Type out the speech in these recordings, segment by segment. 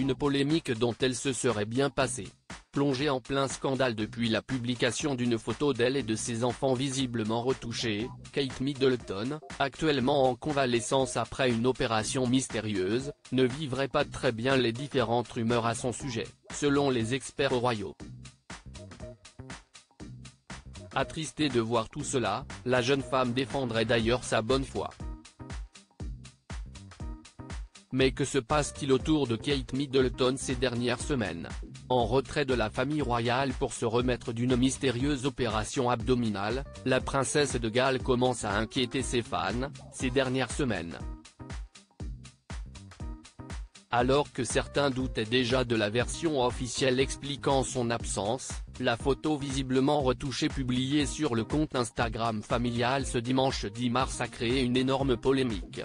Une polémique dont elle se serait bien passée. Plongée en plein scandale depuis la publication d'une photo d'elle et de ses enfants visiblement retouchés, Kate Middleton, actuellement en convalescence après une opération mystérieuse, ne vivrait pas très bien les différentes rumeurs à son sujet, selon les experts royaux. Attristée de voir tout cela, la jeune femme défendrait d'ailleurs sa bonne foi. Mais que se passe-t-il autour de Kate Middleton ces dernières semaines? En retrait de la famille royale pour se remettre d'une mystérieuse opération abdominale, la princesse de Galles commence à inquiéter ses fans, ces dernières semaines. Alors que certains doutaient déjà de la version officielle expliquant son absence, la photo visiblement retouchée publiée sur le compte Instagram familial ce dimanche 10 mars a créé une énorme polémique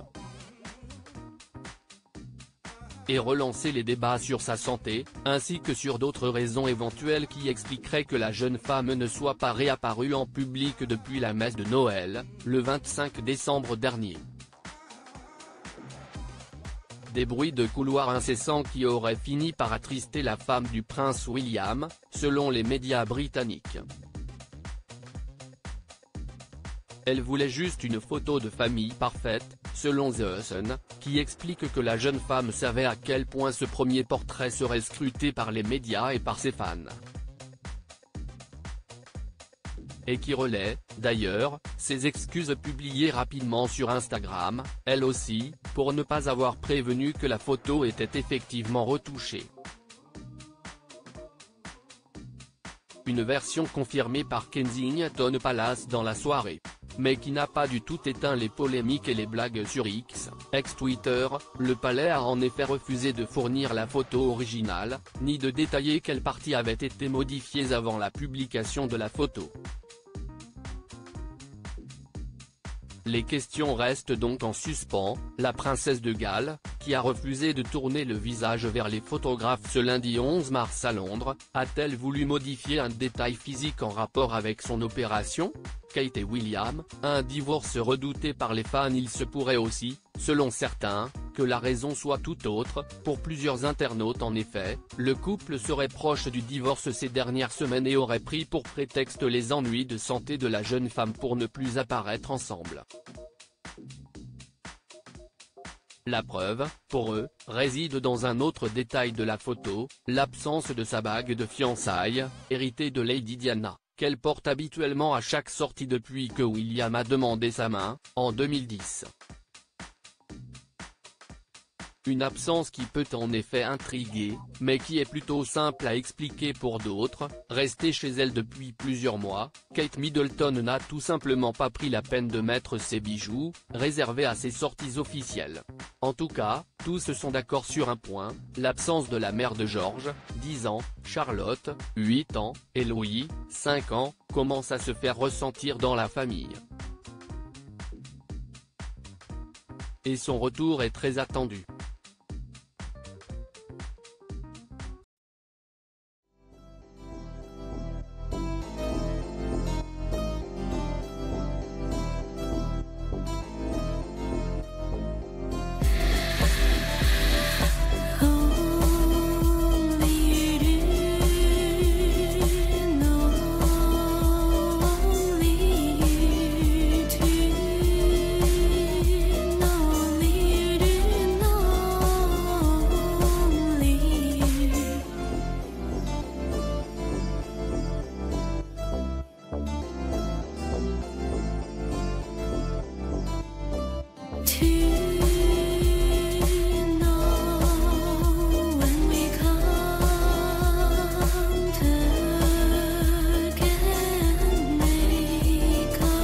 et relancer les débats sur sa santé, ainsi que sur d'autres raisons éventuelles qui expliqueraient que la jeune femme ne soit pas réapparue en public depuis la messe de Noël, le 25 décembre dernier. Des bruits de couloir incessants qui auraient fini par attrister la femme du prince William, selon les médias britanniques. Elle voulait juste une photo de famille parfaite, selon The Sun, qui explique que la jeune femme savait à quel point ce premier portrait serait scruté par les médias et par ses fans. Et qui relaie, d'ailleurs, ses excuses publiées rapidement sur Instagram, elle aussi, pour ne pas avoir prévenu que la photo était effectivement retouchée. Une version confirmée par Kensington Palace dans la soirée, mais qui n'a pas du tout éteint les polémiques et les blagues sur X, ex-Twitter. Le palais a en effet refusé de fournir la photo originale, ni de détailler quelles parties avaient été modifiées avant la publication de la photo. Les questions restent donc en suspens. La princesse de Galles, qui a refusé de tourner le visage vers les photographes ce lundi 11 mars à Londres, a-t-elle voulu modifier un détail physique en rapport avec son opération? Kate et William, un divorce redouté par les fans. Il se pourrait aussi, selon certains, que la raison soit tout autre. Pour plusieurs internautes en effet, le couple serait proche du divorce ces dernières semaines et aurait pris pour prétexte les ennuis de santé de la jeune femme pour ne plus apparaître ensemble. La preuve, pour eux, réside dans un autre détail de la photo, l'absence de sa bague de fiançailles, héritée de Lady Diana, qu'elle porte habituellement à chaque sortie depuis que William a demandé sa main, en 2010. Une absence qui peut en effet intriguer, mais qui est plutôt simple à expliquer pour d'autres. Restée chez elle depuis plusieurs mois, Kate Middleton n'a tout simplement pas pris la peine de mettre ses bijoux, réservés à ses sorties officielles. En tout cas, tous sont d'accord sur un point, l'absence de la mère de George, 10 ans, Charlotte, 8 ans, et Louis, 5 ans, commence à se faire ressentir dans la famille. Et son retour est très attendu.